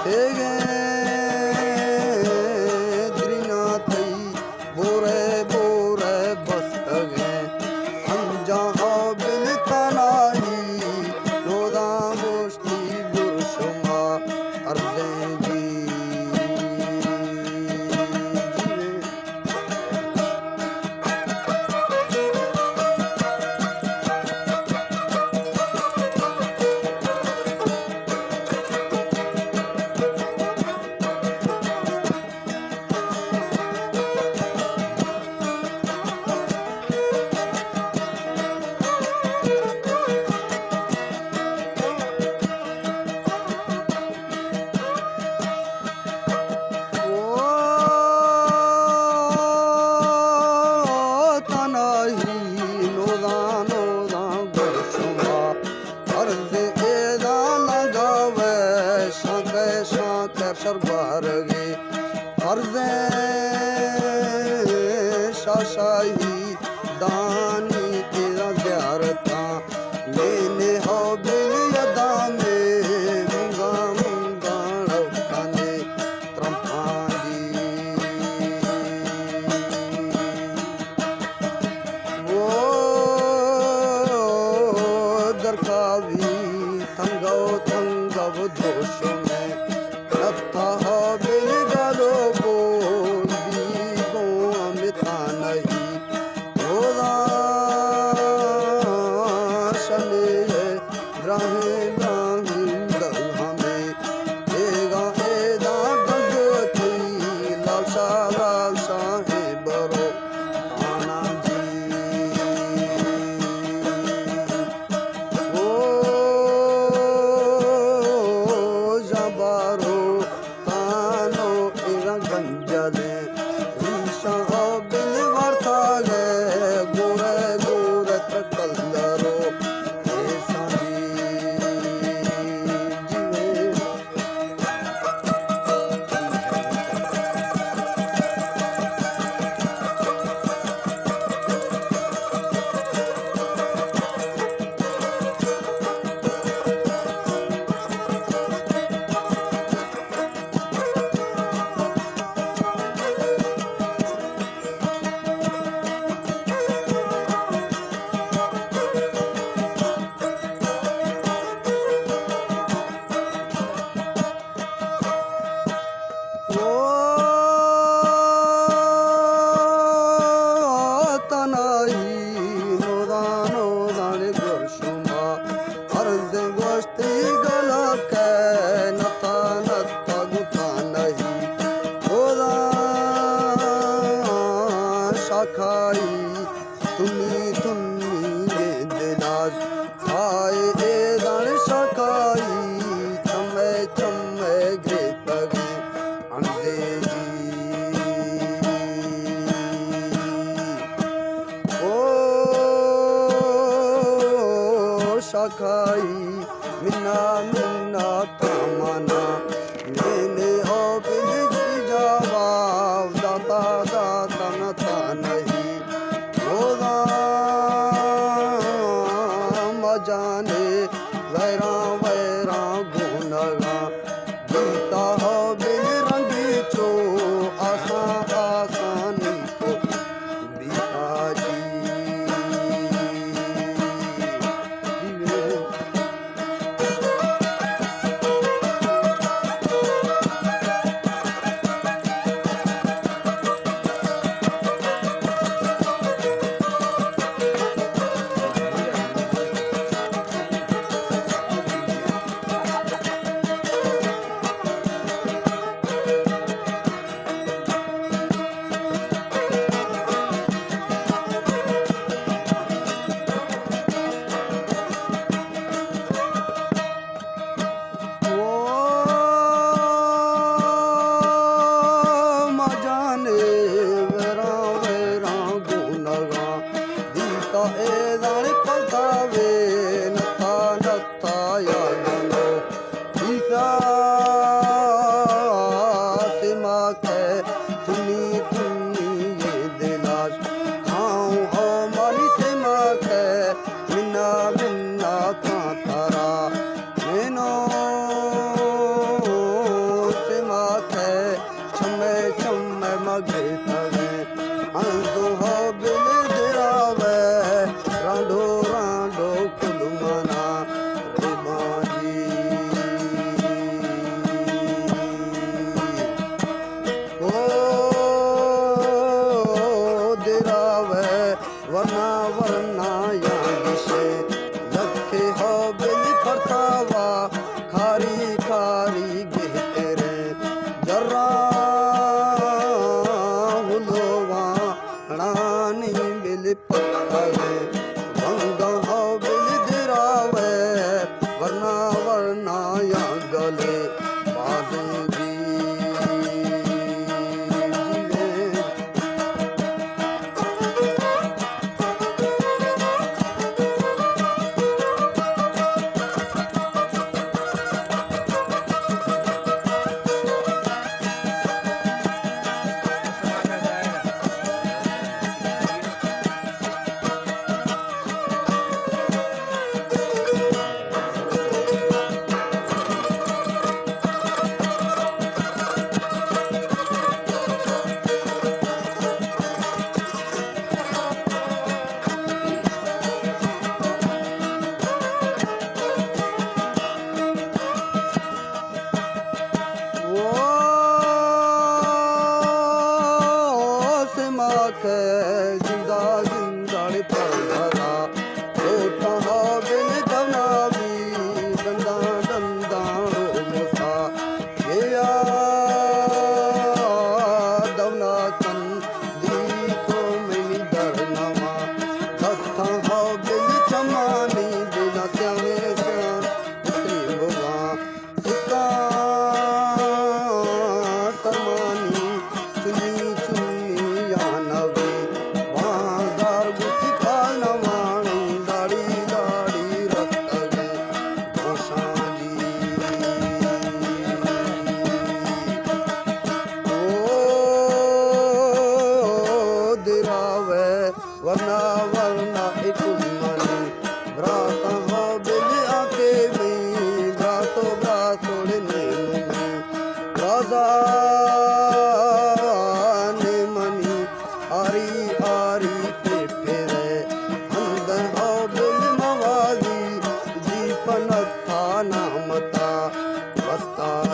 हेगे द्रिना थई बोरे बोरे बस्तगे संजा बिन तनाही लोदा गोष्ठी गुरशुमा अर्जे जी सरबारगे अर्ज़े शाशाही दानी तेरा ज़ियारता लेने हो बिल यदा में मुंगा मुंगा लौकाने त्रम्पाजी वो दरकावी थंगो थंगव दोषों में रत्ता हो बिल गालो बोल दी गो अमिता नहीं रोदा शने राहे राहिम दल हमें एगा एदा गजती लालसा है बरो आना जी ओ जबारो गंजले ईशा बिल वर्ताले गोरे गोरे कलरो ऐसा जीवे खाई तुमी तुमी ये दिलाज खाए ए दान शकाई चमे चमे ग्रे पगे अंधेरी ओ शकाई मिन्ना मिन्ना तामना मैंने हो बिल जवाब दाता दाता नता नहीं रोदा मजाने वैरा वैरा गुनगा गीता हो बिल रंगी चो आसा आसानी को बीता जी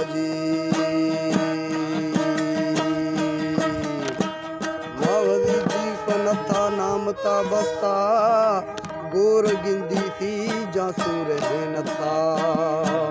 जी मावली जी पनथा नामता बसता गोर गिंदी थी जासूर है नता